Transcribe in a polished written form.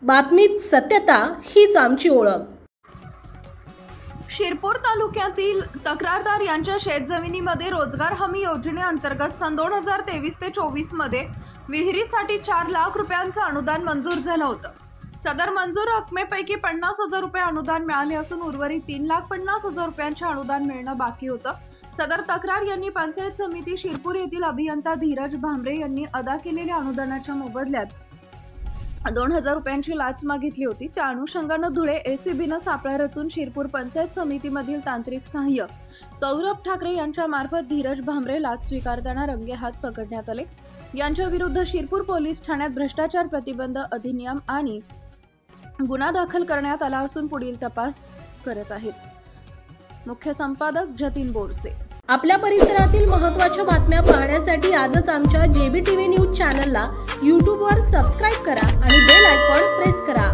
बातमीत सत्यता हीच आमची ओळख। शिरपूर तालुक्यातील तक्रारदार यांच्या शेतजमिनीमध्ये रोजगार हमी योजनेअंतर्गत सन 2023 ते 24 मध्ये विहिरीसाठी 4 लाख रुपयांचं अनुदान मंजूर झालं होतं। सदर मंजूर रकमेपैकी 50,000 रुपये अनुदान मिळाले असून उर्वरित 3,50,000 रुपयांचे अनुदान मिळणं बाकी होतं। सदर तक्रार यांनी पंचायत समिती शिरपूर येथील अभियंता धीरज भांबरे यांनी अदा केलेल्या अनुदानाच्या मोबदल्यात 2,000 रुपयांची लाच मागितली होती। त्या अनुषंगानं धुळे एसीबीनं सापळा रचून शिरपूर पंचायत समितीमधील तांत्रिक सहाय्यक सौरभ ठाकरे यांच्या मार्फत धीरज भांबरे लाच स्वीकारताना रंगेहात पकडण्यात आले। यांच्या विरुद्ध शिरपूर पोलीस ठाण्यात भ्रष्टाचार प्रतिबंध अधिनियम आणि गुन्हा दाखल करण्यात आला असून पुढील तपास करत आहेत। मुख्य संपादक जतीन बोरसे। आपल्या परिसरातील महत्त्वाच्या बातम्या पाहण्यासाठी आजच आमच्या JBTV न्यूज चॅनलला YouTube वर सबस्क्राइब करा आणि बेल आयकॉन प्रेस करा।